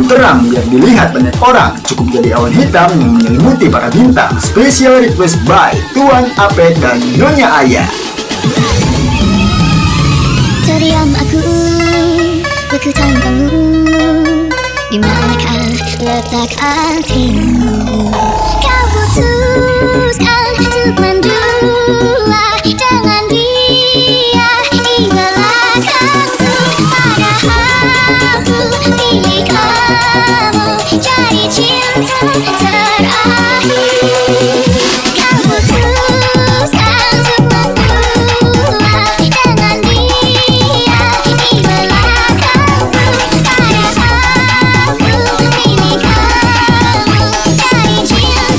terang biar dilihat banyak orang. Cukup jadi awan hitam yang menyelimuti para bintang. Special request by Tuan Ape dan Nyonya Aya. Terdiam aku tanpamu. Di manakah letak hatimu? Kau putuskan untuk mendua dengan dia di belakangku. Padahal ku pilih kamu jadi cinta terakhir. Kau putuskan untuk mendua dengan dia di belakangku. Padahal ku pilih kamu jadi cinta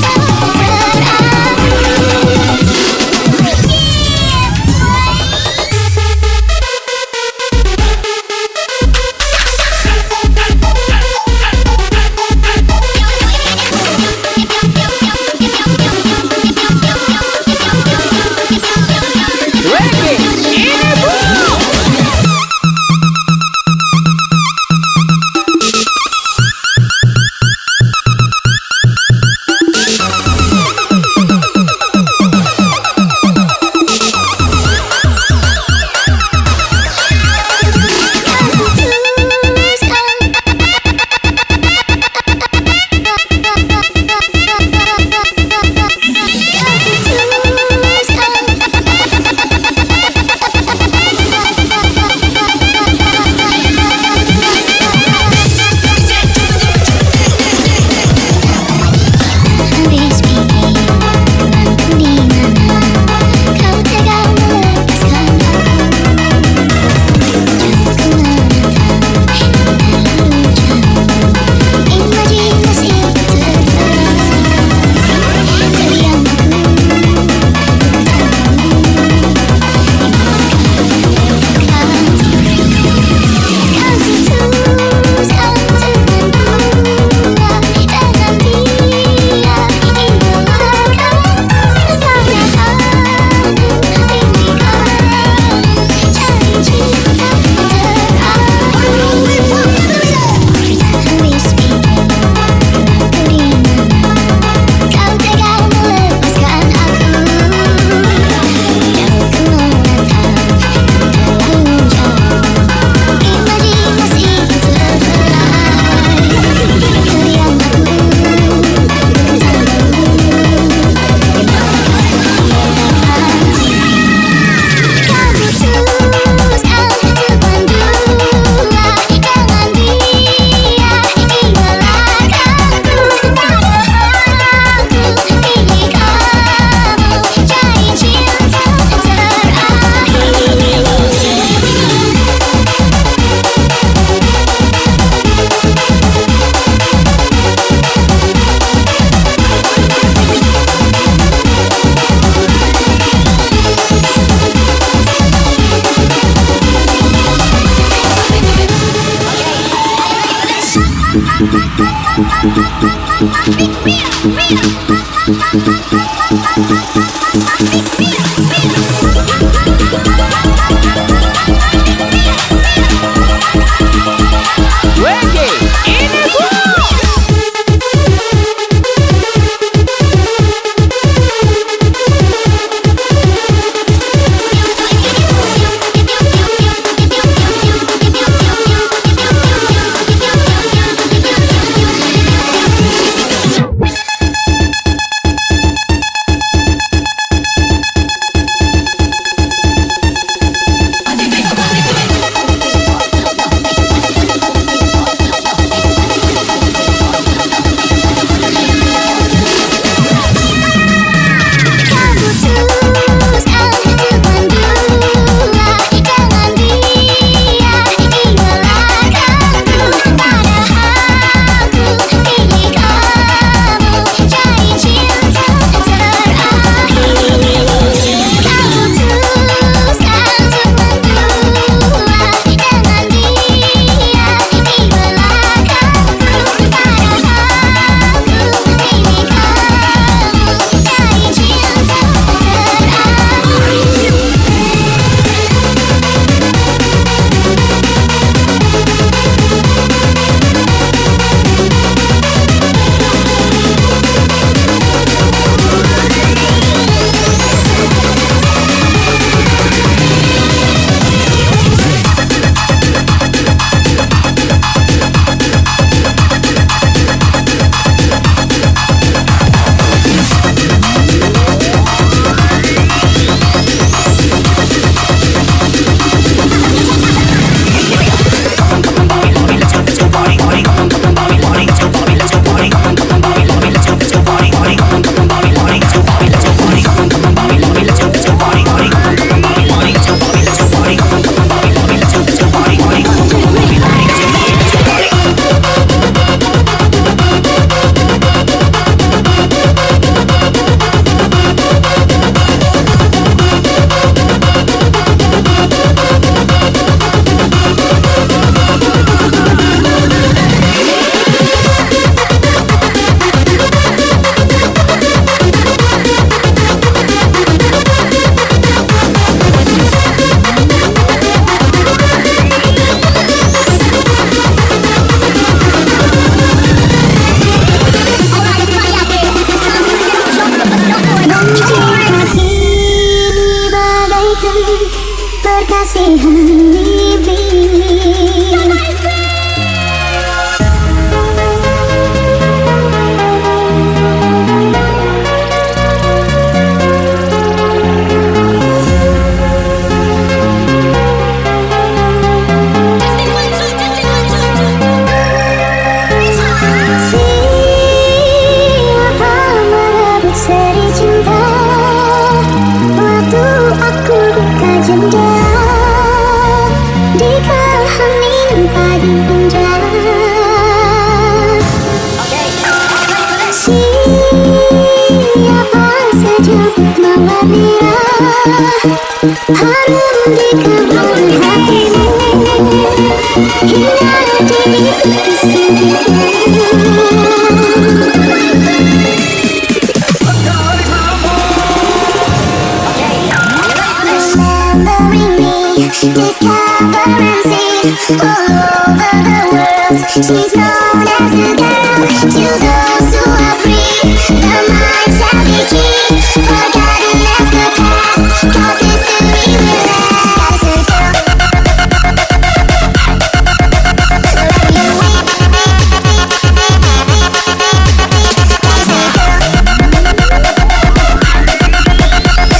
Siapa saja mawar merah harum di kebun hatimu hingga diriku Remembering me, discover and see all over the world. She's known as a girl to those who are free. The mind shall be key, forgotten as the past, 'cause history will last. A girl, wherever you wait. There's a girl, wherever you wait.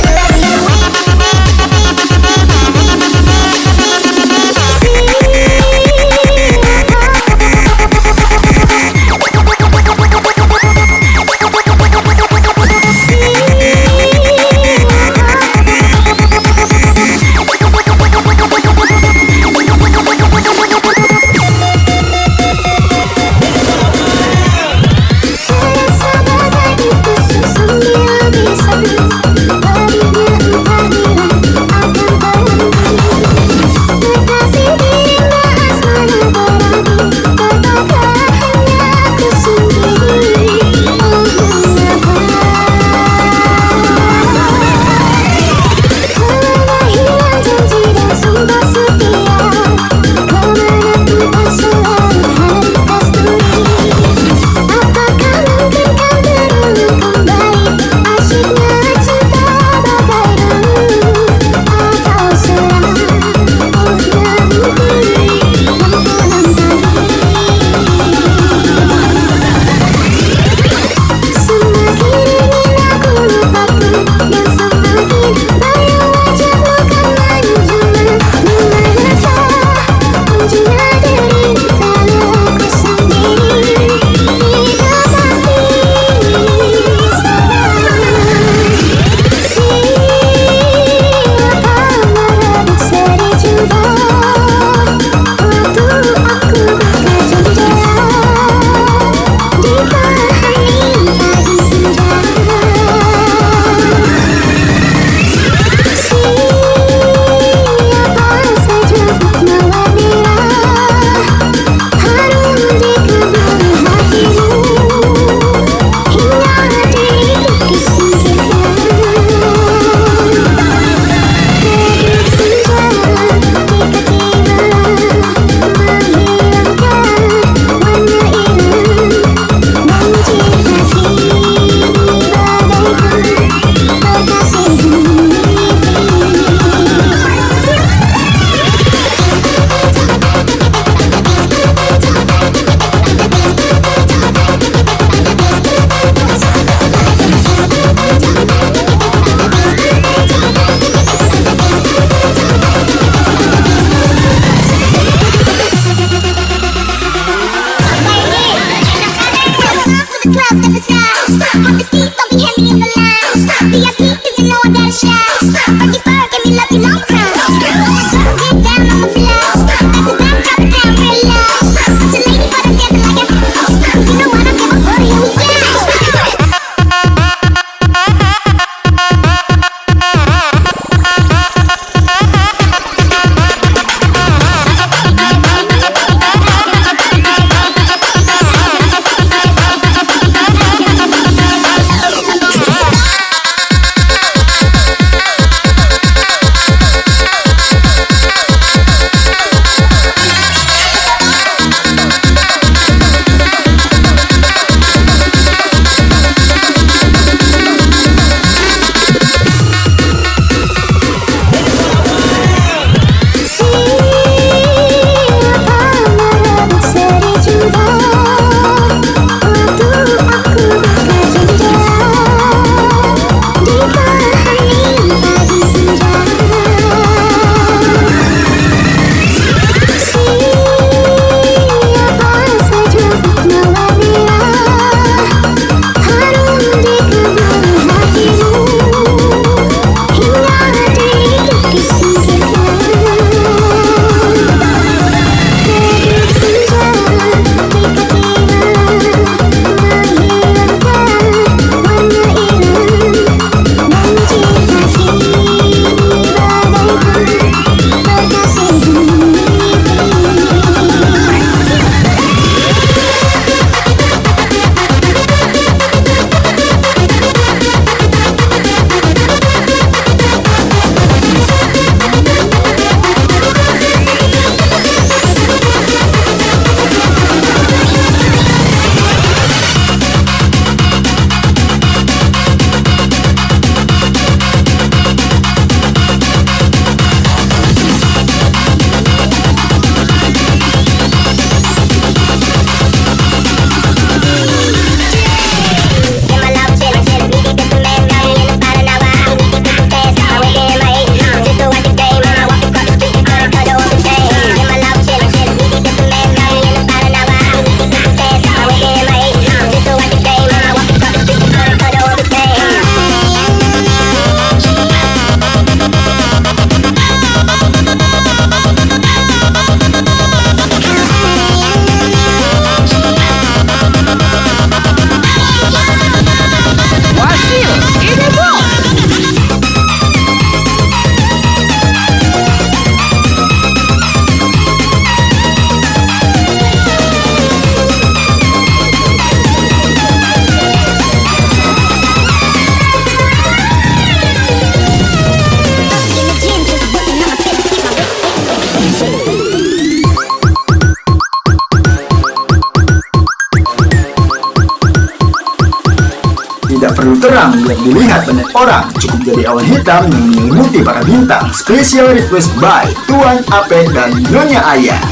terlalu terang biar dilihat banyak orang. Cukup jadi awan hitam yang menyelimuti para bintang. Special request by Tuan Ape dan Nyonya Ayah.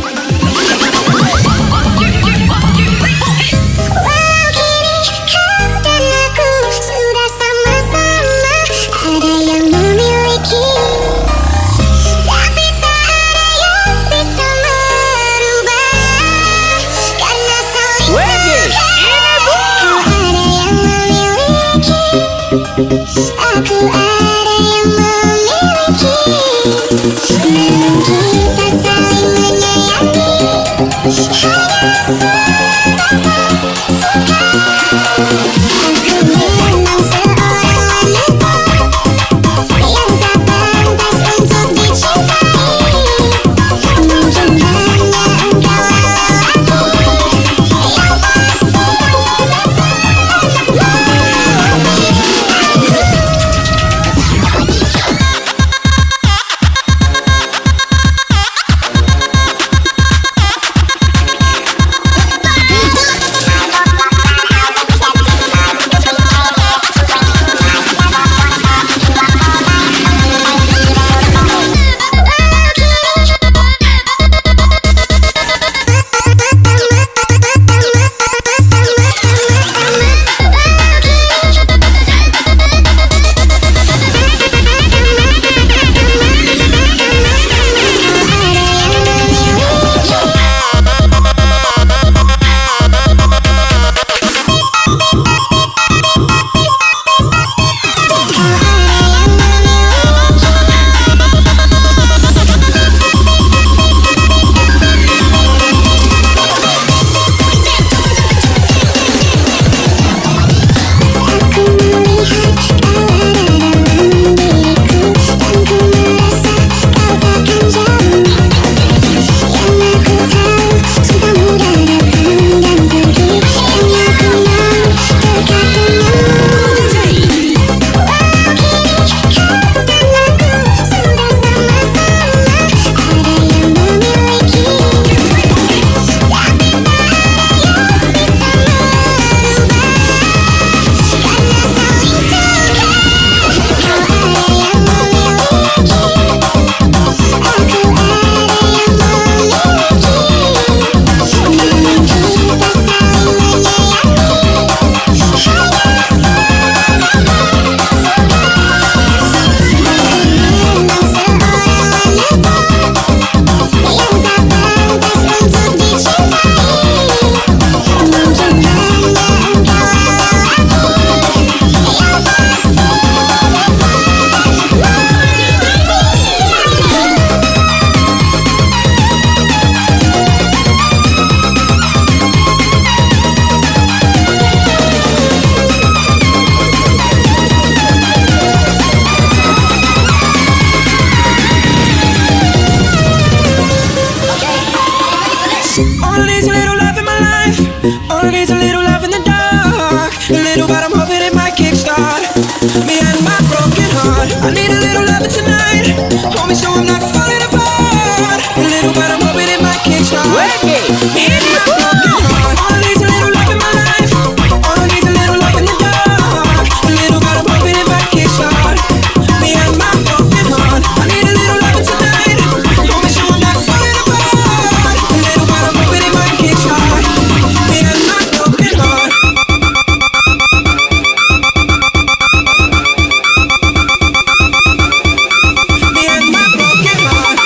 Aku ada yang memiliki, namun kita saling menyayangi. Hanya sebatas suka. Aku memang seorang wanita yang tak pantas untuk dicintai. Mungkin hanya engkau lelaki yang pasti Only needs a little love in the dark. A little, but I'm hoping it might kickstart me and my broken heart. I need a little love tonight. Hold me so I'm not falling apart. A little, but I'm hoping it might kickstart me and my broken heart. Only needs a little love in my life. Only needs a little love in the dark. A little, but I'm hoping it might kickstart me and my broken heart. I need a little love tonight. Hold me so I'm not falling apart. A little, but I'm hoping it might kickstart me and my broken heart. Me and my broken heart. Me and my broken heart.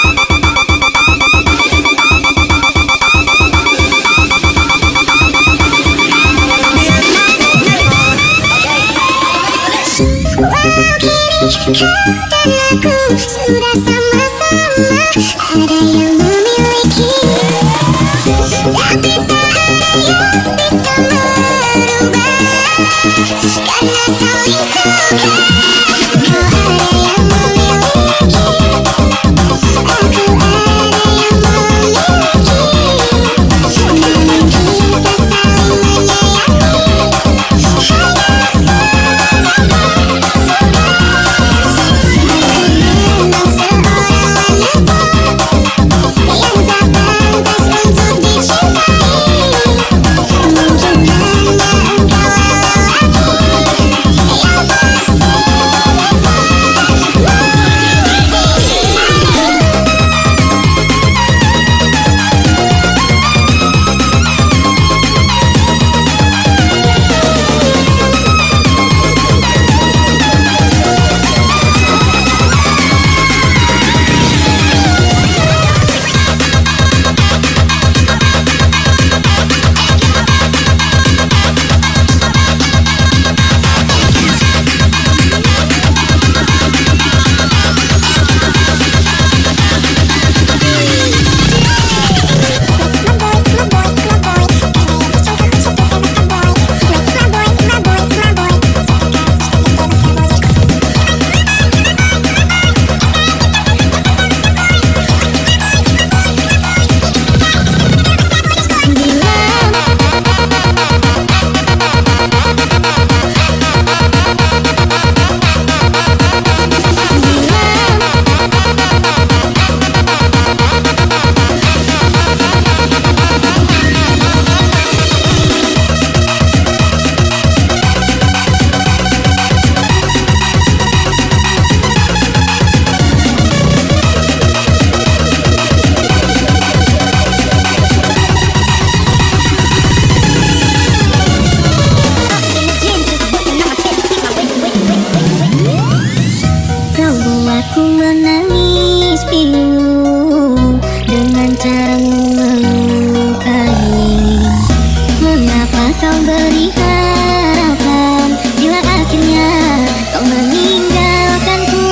Kau dan aku sudah sama-sama ada yang memiliki, tapi tak ada yang bisa merubah karena saling suka. Kau ada yang memiliki, aku ada yang memiliki, namun kita saling menyayangi. Memang seorang wanita yang tak pantas untuk dicintai. Mungkin hanya engkau lelaki tega kau meninggalkanku.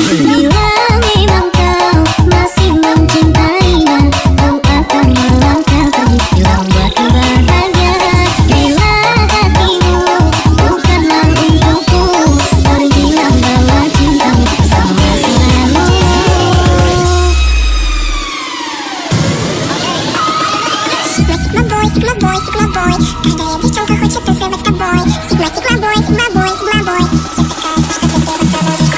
Bila memang kau masih mencintainya, kau akan melangkah pergi hilang buatku bahagia. Bila hatimu bukanlah untukku, pergilah bawa cintamu sama selalu. Sigma boy, Sigma boy, Sigma boy. Каждая девчонка хочет танцевать с тобой. Sigma, Sigma boy, Sigma boy, Sigma boy. Все такая, что ты девушка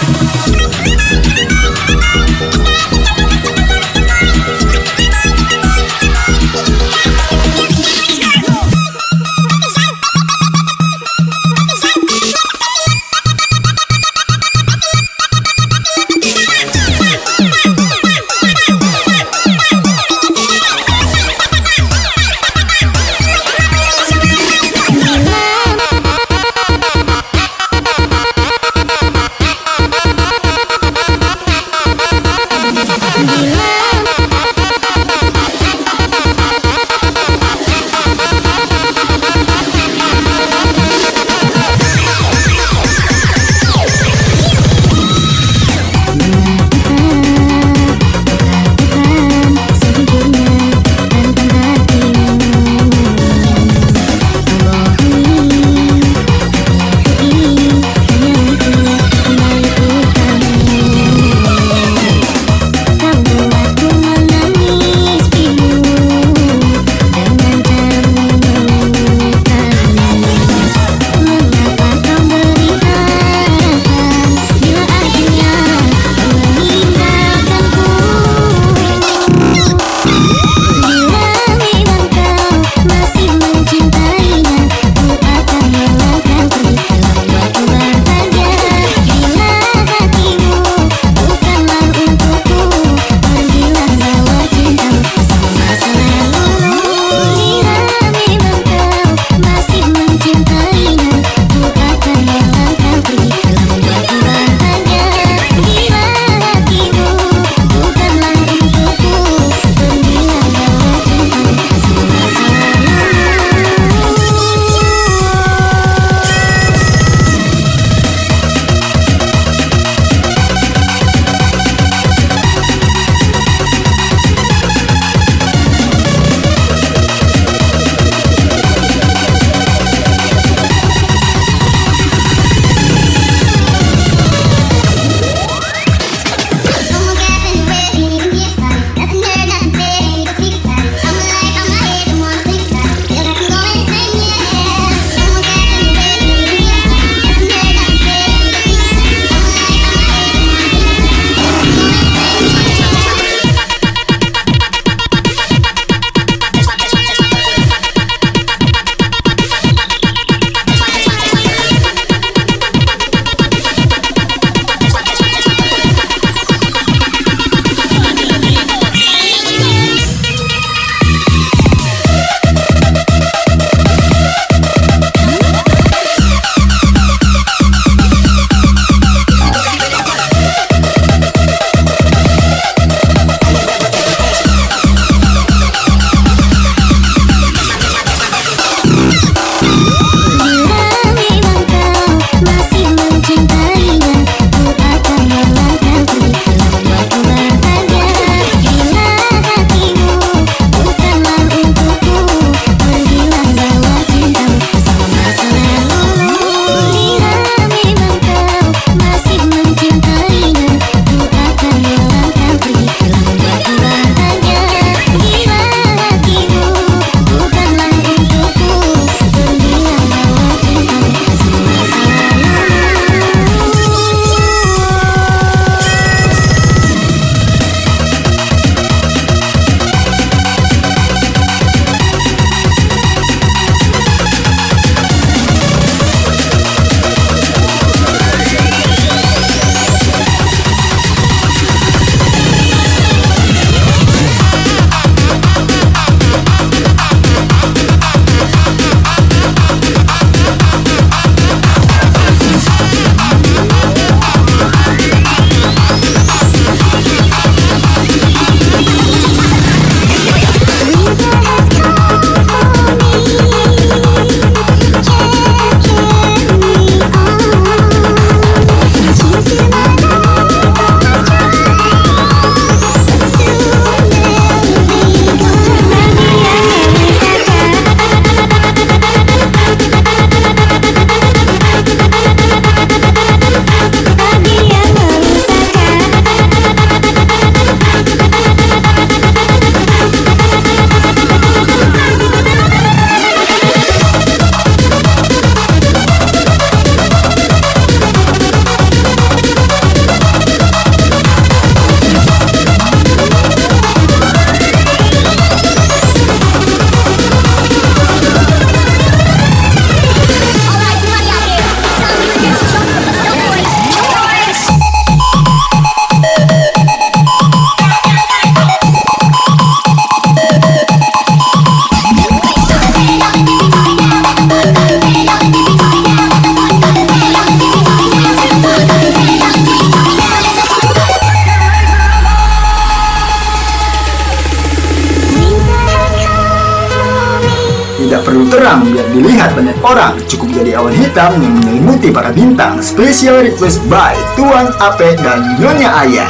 orang cukup jadi awan hitam yang menyelimuti para bintang. Special request by Tuan Ape dan Nyonya Aya.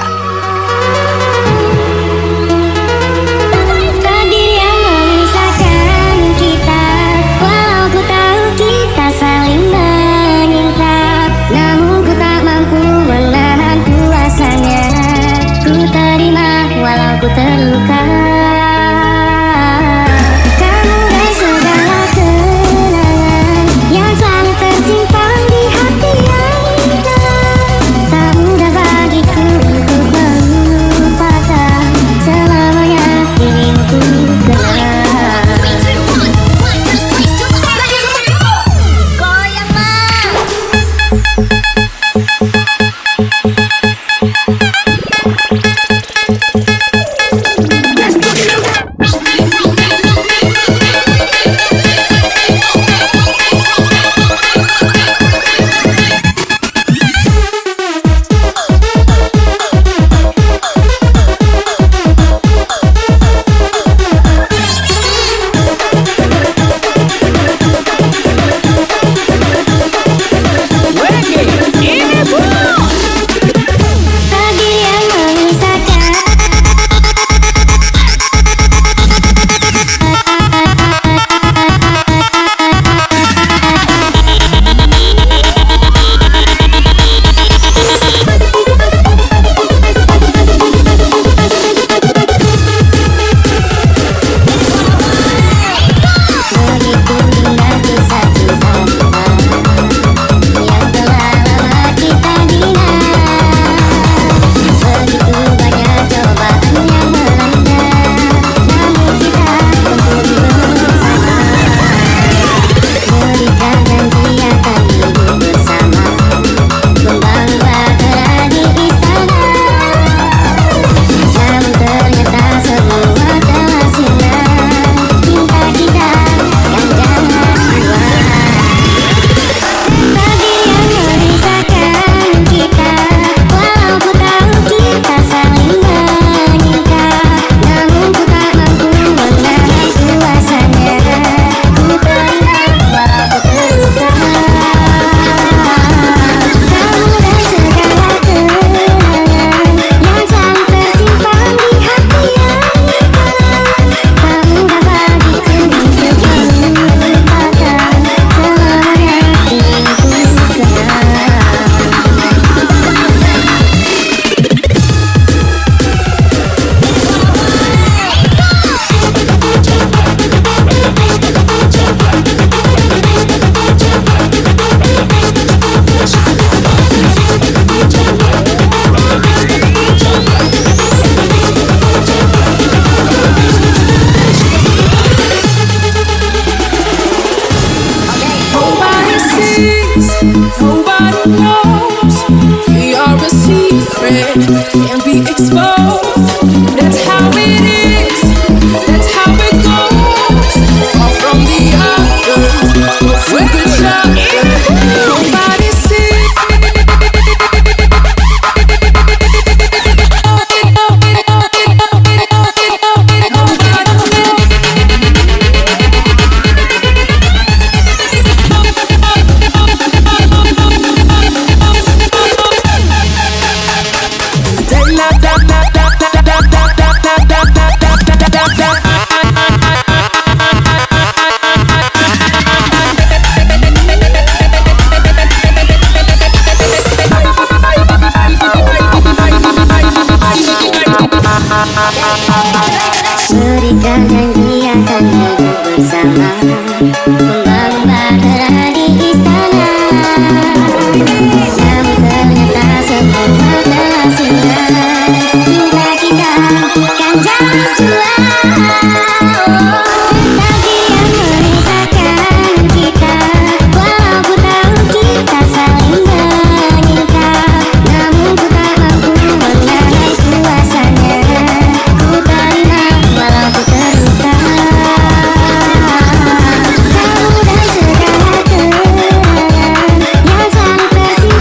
Takdir yang memisahkan kita, walau ku tahu kita saling menyinta, namun ku tak mampu menahan kuasanya. Ku terima walau ku terluka. Kamu dan segala kenangan yang selalu tersimpan di hati yang dalam, tak mudah bagiku untuk melupakan. Selamanya dirimu ku kenal. Goyanglah. Takdir yang memisahkan. Begitu indah kisah cinta yang telah lama kita bina. Begitu banyak cobaan yang melanda, namun kita tumbuh bersama. Berikan janji akan hidup bersama, membangun bahtera di istana. Namun ternyata semua telah sinar, cinta kita yang jangan dua. Takdir yang memisahkan kita, walau ku tahu kita saling menyinta, namun ku tak mampu menahan kuasanya. Ku terima walau ku terluka. Kamu dan segala kenangan yang selalu tersimpan di hati yang dalam, tak mudah bagiku untuk melupakan. Selamanya dirimu ku kenal. Nobody sees, nobody knows. We are a secret, can't be exposed. That's how it is, that's how it goes. All from the others, we're each other. Nobody sees. Berikan janji akan hidup bersama, membangun bahtera di istana. Namun ternyata semua telah sinar, cinta kita kan jalan dua. Takdir yang memisahkan kita, walau ku tahu kita saling menyinta, namun ku tak mampu menahan kuasanya. Ku terima walau ku terluka. Kamu dan segala kenangan yang selalu tersimpan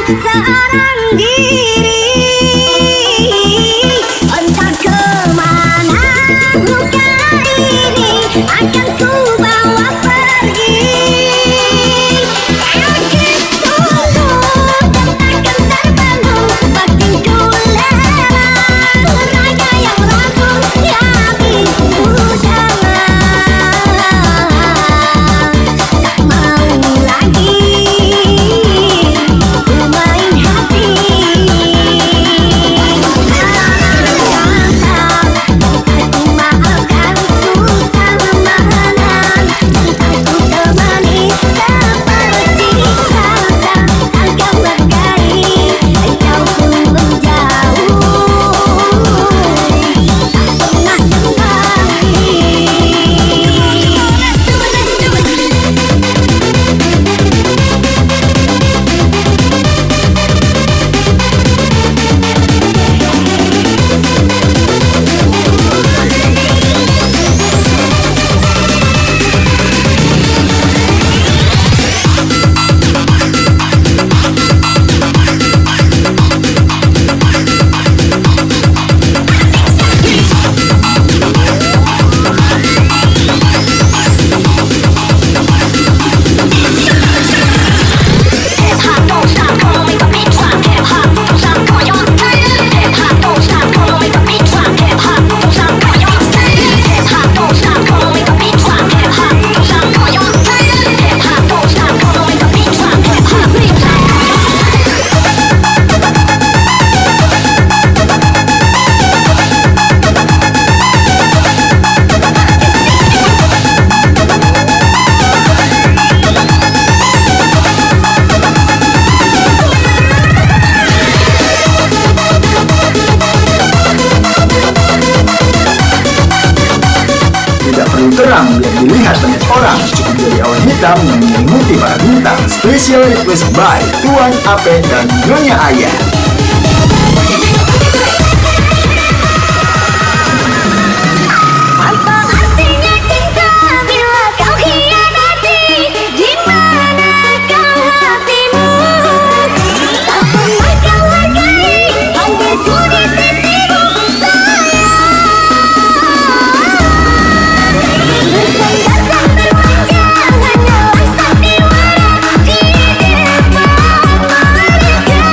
seorang diri. Entah kemana luka ini akan ku bawa pergi. Kaki tunggu dan takkan terbangun, batinku lemah, raga yang rapuh hatiku jangan. Tak mau lagi ku main hati. Aku maafkan susah menahan, aku temani seperti salsa. Engkau bergaris, engkau pun menjauh, tak pernah kembali. Hip hop don't stop, come on make the beat drop. Hip hop don't stop, come on y'all. Hip hop don't stop, come on make the beat drop. Hip hop don't stop, come on y'all. Hip hop don't stop, come on make the beat drop. Hip hop don't stop, come on y'all. Hip hop don't stop, come on make the beat drop. Hip hop don't stop. Tidak perlu terang biar dilihat banyak orang, cukup jadi awan hitam yang menyelimuti para bintang. Special request by Tuan Ape dan Nyonya Ayah. Apa artinya cinta bila kau hianati? Di mana kau hatimu? Tak pernah kau hargai hadirku di sisimu sayang. Bersandar dan berwajah hanyalah sandiwara di depan mereka.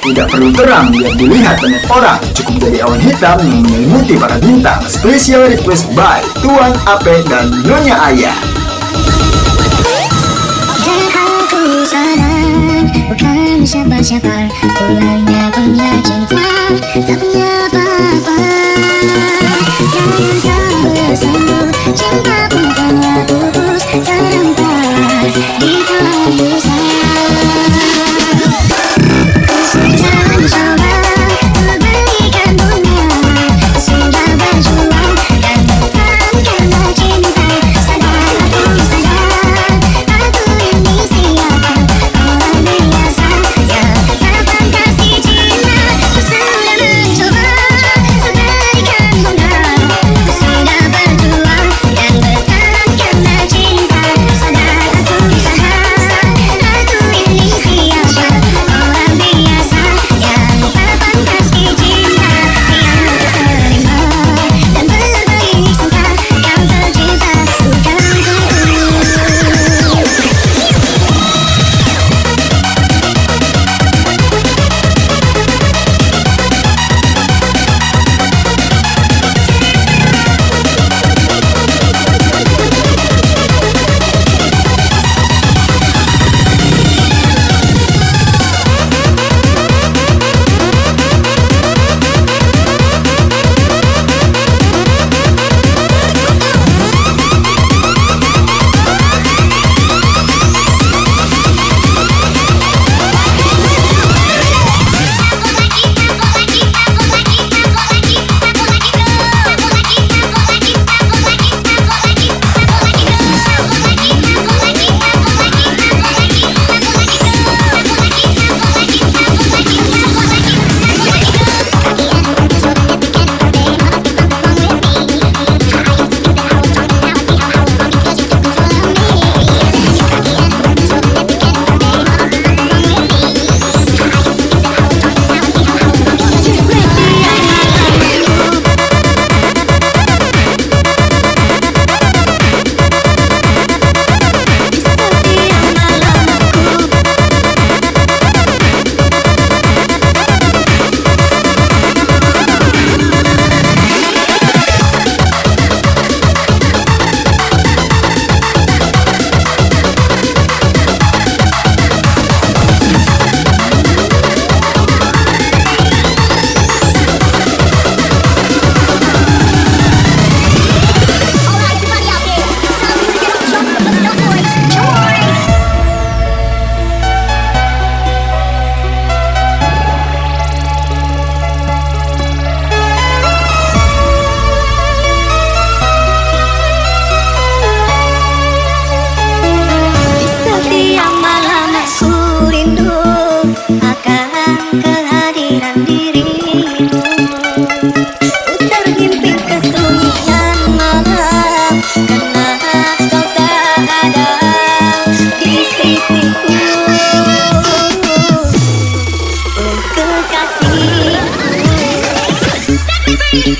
Tidak perlu terang biar dilihat banyak orang, cukup jadi awan hitam yang menyelimuti para bintang. Special request by Tuan Ape dan Nyonya Ayah. Dan aku sadar bukan siapa-siapa, pulangnya punya cinta, tak punya apa-apa. Jangan kau bersambut, cinta pun telah pupus, terhempas di tangan dosa. Sudah mencoba untuk berikan bunga, sudah berjuang dan bertahan karena cinta. Sadar aku sadar, aku ini siapa, orang biasa yang tak pantas dicinta. Ku sudah mencoba untuk berikan bunga, ku sudah berjuang dan bertahan karena cinta. Sadar aku sadar, aku ini siapa, orang biasa yang tak pantas dicinta. Yang terima dan berbaik sangka, yang tercipta bukan ku. Setiap malam aku rindu akan kehadiran dirimu. Ku terhimpit kesunyian malam karena kau tak ada di sisiku. Oh kekasih, set me free.